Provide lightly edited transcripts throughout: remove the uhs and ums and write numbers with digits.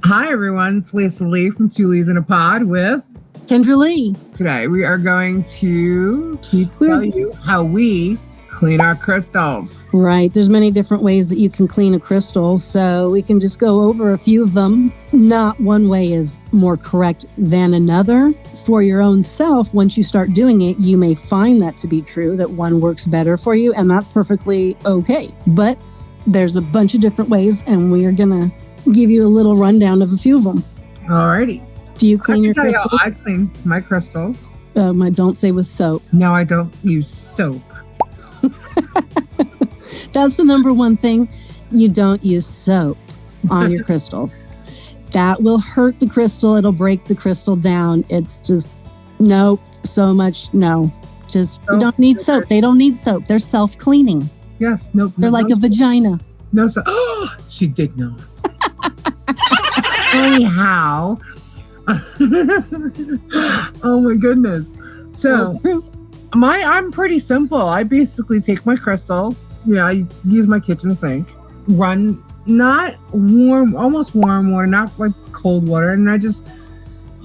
Hi, everyone. It's Lisa Lee from Two Lees in a Pod with Kendra Lee. Today, we are going to tell you how we clean our crystals. Right. There's many different ways that you can clean a crystal, so we can just go over a few of them. Not one way is more correct than another. For your own self, once you start doing it, you may find that to be true, that one works better for you, and that's perfectly okay. But there's a bunch of different ways, and we are going to give you a little rundown of a few of them. Alrighty. Do you clean your crystals? I clean my crystals. Don't say with soap. No, I don't use soap. That's the number one thing. You don't use soap on your crystals. That will hurt the crystal. It'll break the crystal down. It's just, no, so much, no. Just, you don't need soap. They don't need soap. They're self-cleaning. Yes, no. They're like a vagina. No soap. Oh, she did know. Anyhow. Oh my goodness. So I'm pretty simple. I basically take my crystal, I use my kitchen sink, run not warm, almost warm water, not like cold water, and I just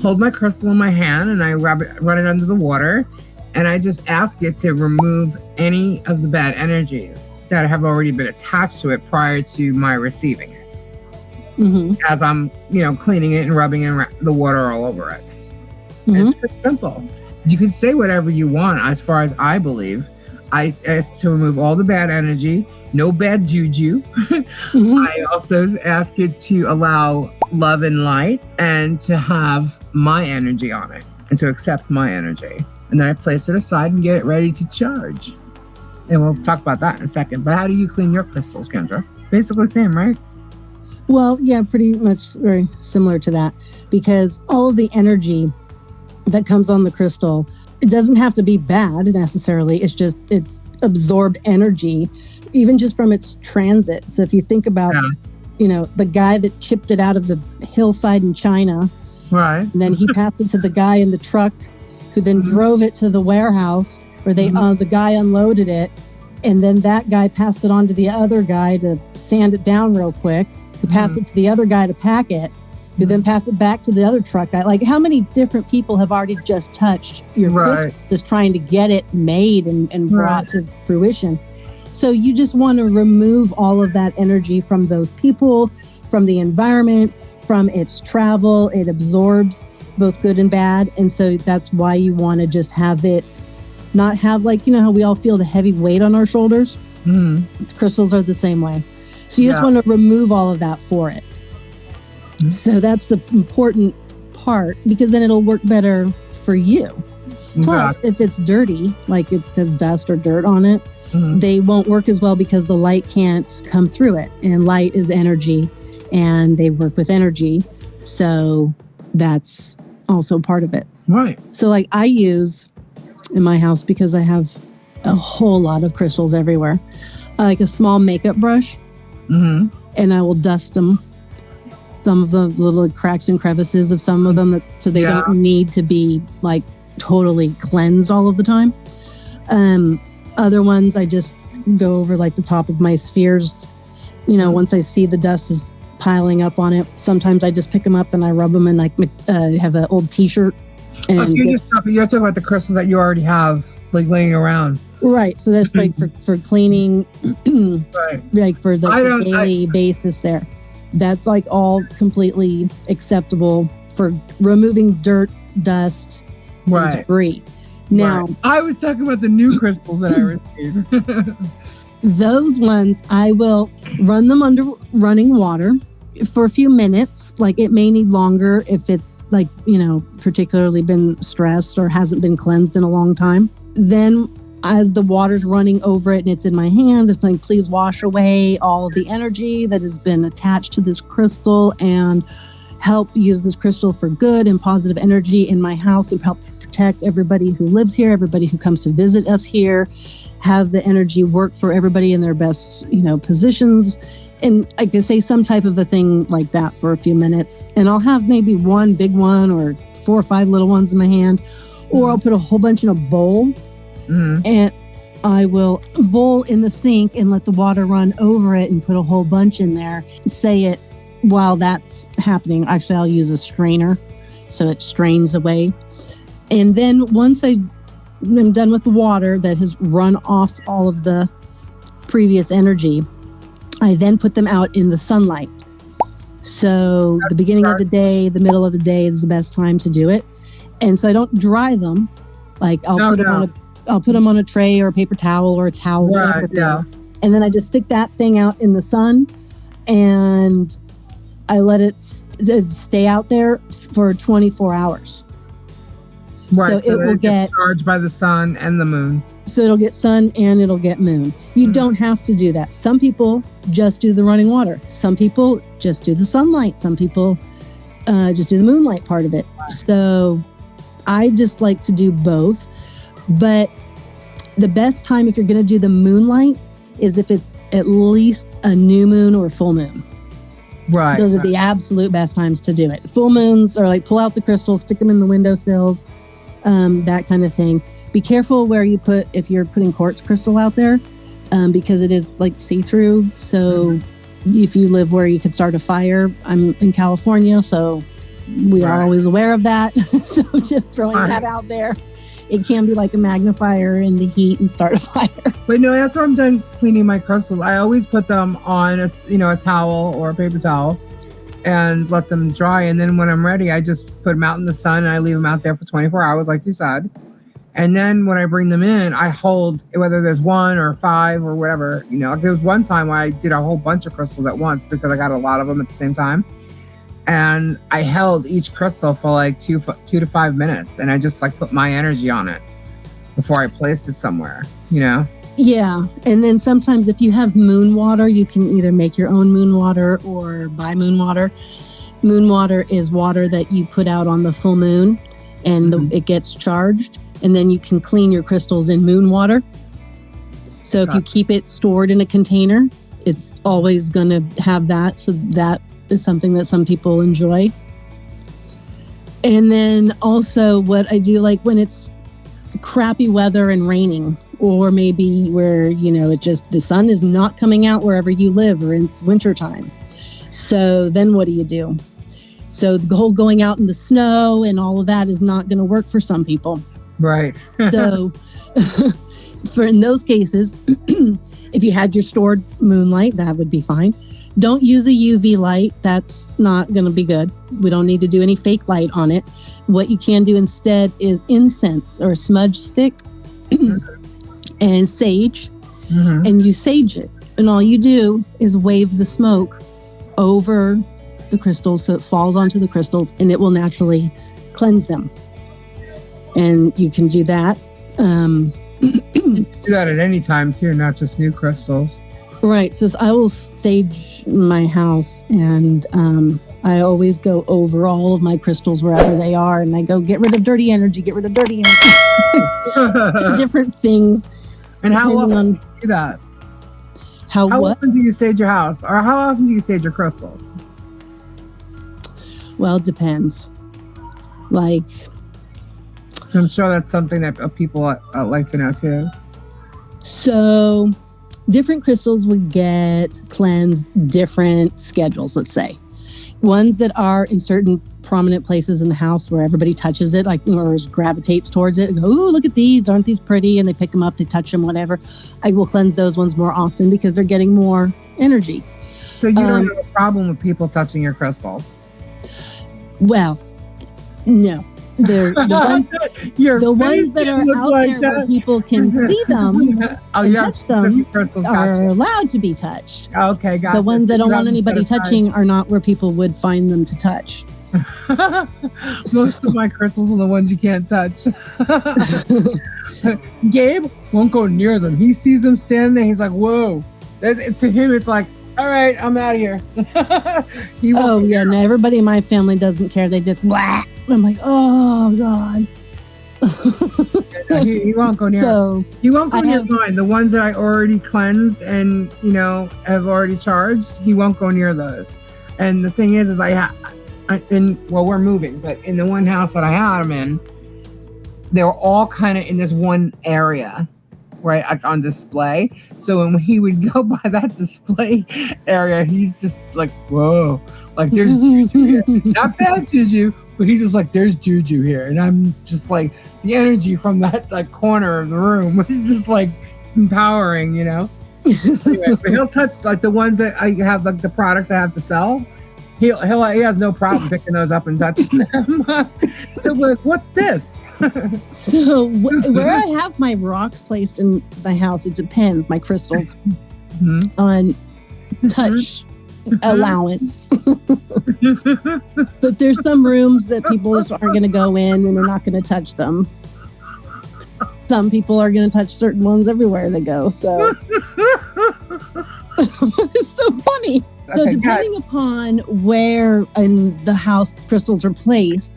hold my crystal in my hand and I run it under the water, and I just ask it to remove any of the bad energies that have already been attached to it prior to my receiving it. Mm-hmm. As I'm, cleaning it and rubbing the water all over it. Mm-hmm. It's pretty simple. You can say whatever you want, as far as I believe. I ask to remove all the bad energy, no bad juju. Mm-hmm. I also ask it to allow love and light, and to have my energy on it, and to accept my energy. And then I place it aside and get it ready to charge. And we'll talk about that in a second. But how do you clean your crystals, Kendra? Basically the same, right? Well, yeah, pretty much very similar to that, because all of the energy that comes on the crystal, it doesn't have to be bad necessarily. It's absorbed energy, even just from its transit. So if you think about, the guy that chipped it out of the hillside in China, right? And then he passed it to the guy in the truck, who then drove it to the warehouse where the guy unloaded it, and then that guy passed it on to the other guy to sand it down real quick. Who passed it to the other guy to pack it, who then pass it back to the other truck guy. Like, how many different people have already just touched your crystal, just trying to get it made and brought to fruition? So you just want to remove all of that energy from those people, from the environment, from its travel. It absorbs both good and bad. And so that's why you want to just have it not have, like, how we all feel the heavy weight on our shoulders? Crystals are the same way. So you just want to remove all of that for it. Mm-hmm. So that's the important part, because then it'll work better for you. Plus, if it's dirty, like it says dust or dirt on it, they won't work as well because the light can't come through it. And light is energy, and they work with energy. So that's also part of it. Right. So like I use in my house, because I have a whole lot of crystals everywhere, like a small makeup brush. Mm-hmm. And I will dust them, some of the little cracks and crevices of some of them, so they don't need to be like totally cleansed all of the time. Other ones I just go over like the top of my spheres. Once I see the dust is piling up on it, sometimes I just pick them up and I rub them in, like have an old T-shirt. And so you're talking about the crystals that you already have like laying around. Right. So that's like for cleaning, like for the daily basis there. That's like all completely acceptable for removing dirt, dust, and debris. Now, I was talking about the new crystals that I received. Those ones, I will run them under running water for a few minutes. Like, it may need longer if it's like, particularly been stressed or hasn't been cleansed in a long time. Then as the water's running over it and it's in my hand, it's like, please wash away all of the energy that has been attached to this crystal and help use this crystal for good and positive energy in my house, and help protect everybody who lives here, everybody who comes to visit us here, have the energy work for everybody in their best, positions. And I could say some type of a thing like that for a few minutes. And I'll have maybe one big one or 4 or 5 little ones in my hand, or I'll put a whole bunch in a bowl. And I will bowl in the sink and let the water run over it and put a whole bunch in there. Say it while that's happening, actually, I'll use a strainer so it strains away. And then once I'm done with the water that has run off all of the previous energy, I then put them out in the sunlight. So the beginning of the day, the middle of the day is the best time to do it. And so I don't dry them. Like I'll put them on a tray or a paper towel or a towel, whatever it is. And then I just stick that thing out in the sun and I let it stay out there for 24 hours. Right. So it will get charged by the sun and the moon. So it'll get sun and it'll get moon. You don't have to do that. Some people just do the running water. Some people just do the sunlight. Some people just do the moonlight part of it. So I just like to do both. But the best time if you're going to do the moonlight is if it's at least a new moon or a full moon. Right. Those are the absolute best times to do it. Full moons are like pull out the crystals, stick them in the windowsills, that kind of thing. Be careful where you put, if you're putting quartz crystal out there, because it is like see-through. So if you live where you could start a fire, I'm in California, so we are always aware of that. So just throwing that out there. It can be like a magnifier in the heat and start a fire. But no, after I'm done cleaning my crystals, I always put them on a towel or a paper towel and let them dry. And then when I'm ready, I just put them out in the sun and I leave them out there for 24 hours, like you said. And then when I bring them in, I hold, whether there's 1 or 5 or whatever, there was one time where I did a whole bunch of crystals at once because I got a lot of them at the same time. And I held each crystal for like 2 to 5 minutes. And I just like put my energy on it before I placed it somewhere, Yeah. And then sometimes if you have moon water, you can either make your own moon water or buy moon water. Moon water is water that you put out on the full moon and it gets charged. And then you can clean your crystals in moon water. So if you keep it stored in a container, it's always going to have that. So that is something that some people enjoy. And then also what I do, like when it's crappy weather and raining, or maybe where, the sun is not coming out wherever you live or it's wintertime. So then what do? So the whole going out in the snow and all of that is not going to work for some people. Right. So in those cases, if you had your stored moonlight, that would be fine. Don't use a UV light. That's not going to be good. We don't need to do any fake light on it. What you can do instead is incense or a smudge stick and sage, and you sage it. And all you do is wave the smoke over the crystals so it falls onto the crystals and it will naturally cleanse them. And you can do that. Do that at any time too, not just new crystals. Right. So I will sage my house and I always go over all of my crystals wherever they are. And I go, get rid of dirty energy, different things. And how often do you do that? How often do you sage your house? Or how often do you sage your crystals? Well, it depends. Like, I'm sure that's something that people like to know too. So different crystals would get cleansed different schedules, let's say. Ones that are in certain prominent places in the house where everybody touches it, like or gravitates towards it and go, "Ooh, look at these, aren't these pretty?" And they pick them up, they touch them, whatever. I will cleanse those ones more often because they're getting more energy. So you don't have a problem with people touching your crystals? Well, no. They're the ones that are out like there where people can see them and touch them are allowed to be touched. Okay, gotcha. The ones that don't want anybody touching are not where people would find them to touch. Most of my crystals are the ones you can't touch. Gabe won't go near them. He sees them standing there. He's like, whoa. To him, it's like, all right, I'm out of here. No, everybody in my family doesn't care. They just, blah. I'm like, oh, God. He won't go near. So he won't go near mine. The ones that I already cleansed and, have already charged, he won't go near those. And the thing is we're moving, but in the one house that I had them in, they were all kind of in this one area right, like on display. So when he would go by that display area, he's just like, whoa, like there's juju here. Not bad juju, but he's just like, there's juju here. And I'm just like, the energy from that like corner of the room was just like empowering, you know? Anyway, but he'll touch like the ones that I have, like the products I have to sell. He has no problem picking those up and touching them. He'll be like, what's this? So where I have my rocks placed in my house, it depends, my crystals, on touch allowance. But there's some rooms that people just aren't going to go in and they're not going to touch them. Some people are going to touch certain ones everywhere they go. So it's so funny. So depending upon where in the house crystals are placed,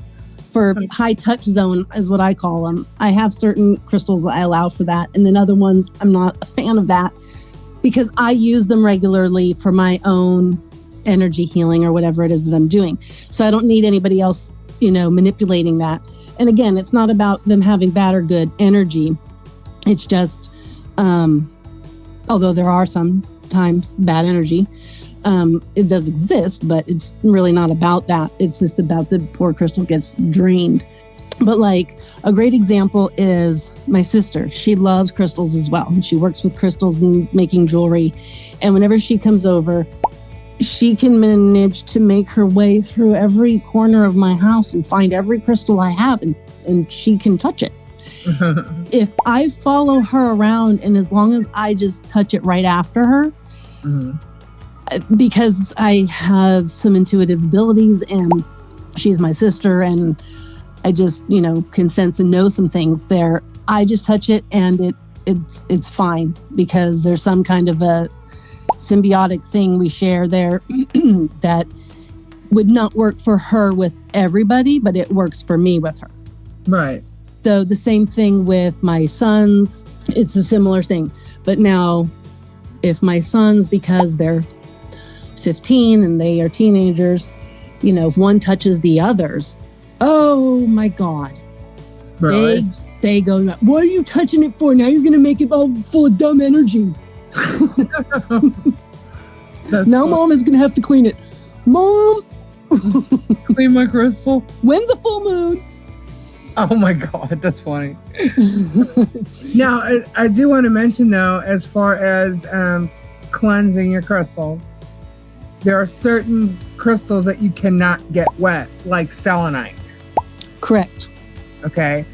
for high touch zone is what I call them. I have certain crystals that I allow for that. And then other ones, I'm not a fan of that because I use them regularly for my own energy healing or whatever it is that I'm doing. So I don't need anybody else, manipulating that. And again, it's not about them having bad or good energy. It's just, although there are sometimes bad energy, it does exist, but it's really not about that. It's just about the poor crystal gets drained. But like a great example is my sister. She loves crystals as well. And she works with crystals and making jewelry. And whenever she comes over, she can manage to make her way through every corner of my house and find every crystal I have, and she can touch it. If I follow her around, and as long as I just touch it right after her, because I have some intuitive abilities and she's my sister and I just, can sense and know some things there. I just touch it and it's fine because there's some kind of a symbiotic thing we share there that would not work for her with everybody, but it works for me with her. Right. So the same thing with my sons. It's a similar thing. But now if my sons, because they're 15 and they are teenagers, if one touches the others, oh my God. Really? They go, what are you touching it for? Now you're going to make it all full of dumb energy. Now Mom is going to have to clean it. Mom! Clean my crystal? When's a full moon? Oh my God, that's funny. Now, I do want to mention though, as far as cleansing your crystals, there are certain crystals that you cannot get wet, like selenite. Correct. Okay.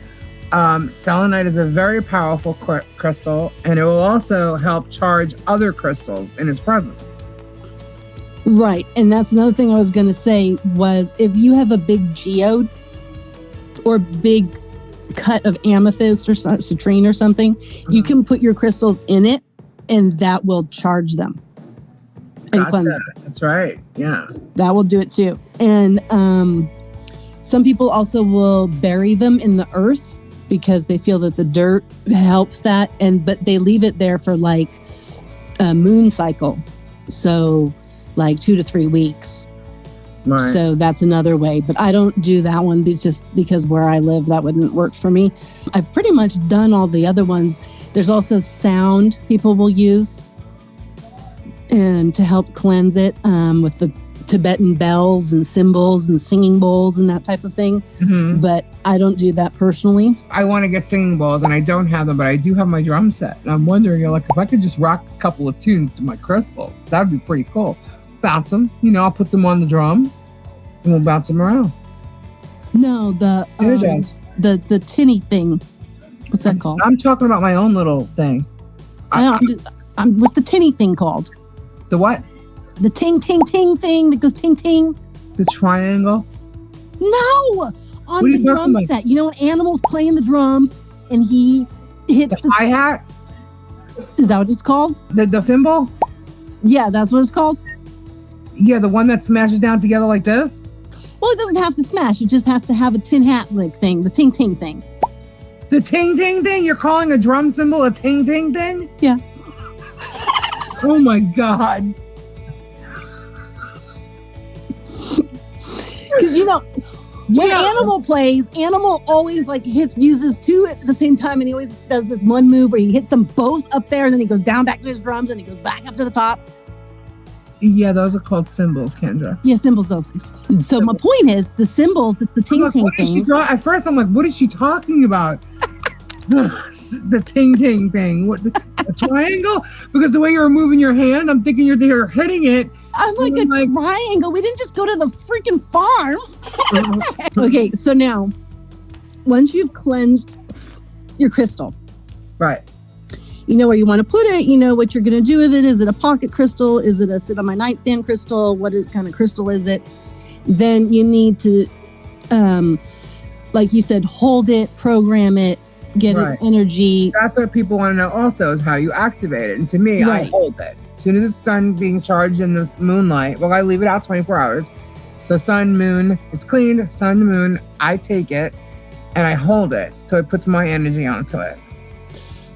Selenite is a very powerful crystal, and it will also help charge other crystals in its presence. Right. And that's another thing I was going to say was if you have a big geode or big cut of amethyst or citrine or something, you can put your crystals in it and that will charge them. And cleanse them. That's right. Yeah. That will do it too. And some people also will bury them in the earth because they feel that the dirt helps that. But they leave it there for like a moon cycle. So like 2 to 3 weeks. Right. So that's another way. But I don't do that one just because where I live, that wouldn't work for me. I've pretty much done all the other ones. There's also sound people will use and to help cleanse it with the Tibetan bells and cymbals and singing bowls and that type of thing. But I don't do that personally. I want to get singing bowls and I don't have them, but I do have my drum set. And I'm wondering, if I could just rock a couple of tunes to my crystals, that'd be pretty cool. Bounce them, I'll put them on the drum and we'll bounce them around. No, the tinny thing. What's that called? I'm talking about my own little thing. What's the tinny thing called? The what? The ting, ting, ting thing that goes ting, ting. The triangle? No! On the drum set. When animals playing the drums and he hits the hi-hat? Is that what it's called? The thimble? Yeah, that's what it's called. Yeah, the one that smashes down together like this? Well, it doesn't have to smash. It just has to have a tin hat like thing. The ting, ting thing. The ting, ting thing? You're calling a drum cymbal a ting, ting thing? Yeah. Oh my God. Because When Animal plays, Animal always like uses two at the same time, and he always does this one move where he hits them both up there, and then he goes down back to his drums, and he goes back up to the top. Yeah, those are called cymbals, Kendra. Yeah, cymbals, those things. So my point is, the cymbals, the ting-ting thing. At first, I'm like, what is she talking about? The ting-ting thing. What, a triangle? Because the way you're moving your hand, I'm thinking you're hitting it. I'm like, triangle. We didn't just go to the freaking farm. Okay, so now, once you've cleansed your crystal. Right. You know where you want to put it. You know what you're going to do with it. Is it a pocket crystal? Is it a sit on my nightstand crystal? What kind of crystal is it? Then you need to, like you said, hold it, program it, get its energy. That's what people want to know also, is how you activate it. And to me, I hold it. As soon as it's done being charged in the moonlight, I leave it out 24 hours. So sun, moon, it's cleaned, sun, moon, I take it and I hold it. So it puts my energy onto it.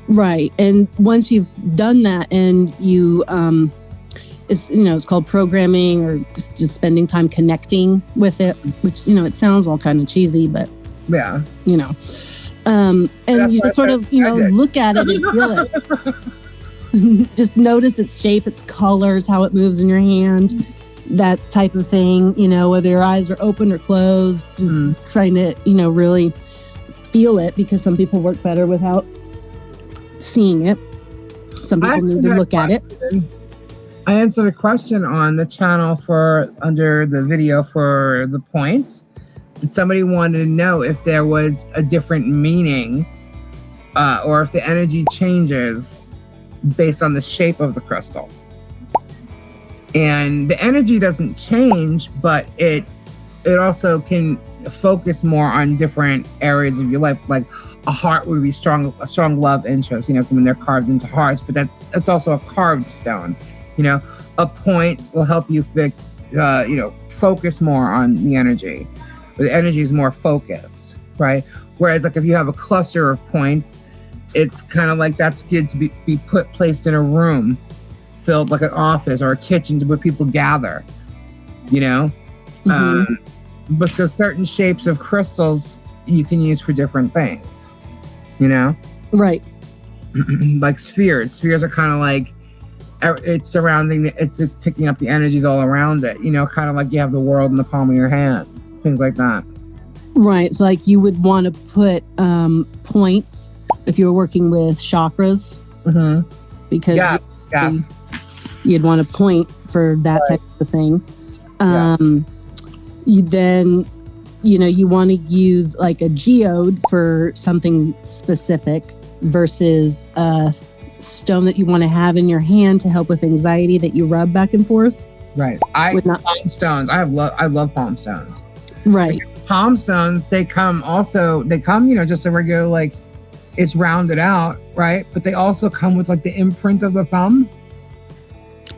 Right. And once you've done that and you, it's called programming or just spending time connecting with it, which, it sounds all kind of cheesy, but yeah, and you just sort of, look at it and feel it. Just notice its shape, its colors, how it moves in your hand, that type of thing, whether your eyes are open or closed, just trying to, really feel it, because some people work better without seeing it. Some people need to look at it. I answered a question on the channel under the video for the points. And somebody wanted to know if there was a different meaning or if the energy changes based on the shape of the crystal. And the energy doesn't change, but it also can focus more on different areas of your life. Like a heart would be a strong love interest, when they're carved into hearts, but that's also a carved stone. A point will help you focus more on the energy. The energy is more focused, right? Whereas like if you have a cluster of points, it's kind of like that's good to be placed in a room filled like an office or a kitchen to where people gather, but so certain shapes of crystals you can use for different things, Right. Like spheres. Spheres are kind of like, it's surrounding, it's picking up the energies all around it, kind of like you have the world in the palm of your hand, things like that. Right. So like you would want to put points if you were working with chakras, because you'd want to point for that type of thing. You then, you want to use like a geode for something specific versus a stone that you want to have in your hand to help with anxiety that you rub back and forth. Right. Palm stones. I love palm stones. Right. Because palm stones, they come, just a regular, like, it's rounded out, right? But they also come with like the imprint of the thumb.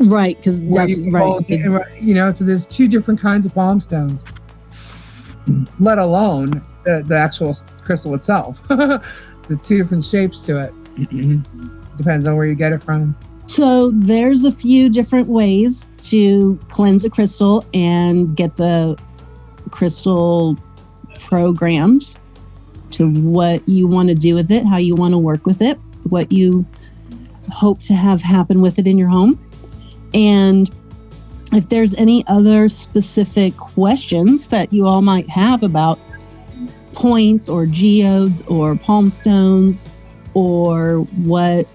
Right, because that's right. So there's two different kinds of palm stones, let alone the actual crystal itself. There's two different shapes to it. Depends on where you get it from. So there's a few different ways to cleanse a crystal and get the crystal programmed to what you want to do with it, how you want to work with it, what you hope to have happen with it in your home. And if there's any other specific questions that you all might have about points or geodes or palm stones, or what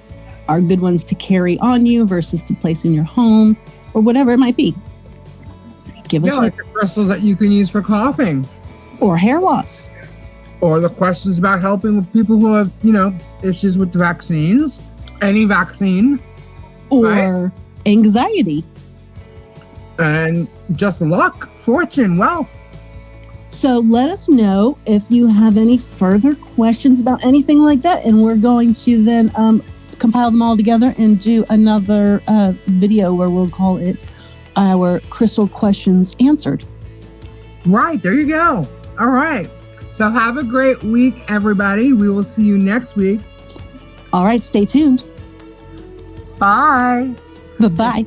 are good ones to carry on you versus to place in your home, or whatever it might be, give us like the crystals that you can use for coughing or hair loss, or the questions about helping with people who have issues with the vaccines, any vaccine, or anxiety, and just luck, fortune, wealth. So let us know if you have any further questions about anything like that, and we're going to then compile them all together and do another video where we'll call it our Crystal Questions Answered. Right, there you go. All right. So have a great week, everybody. We will see you next week. All right, stay tuned. Bye. Bye-bye.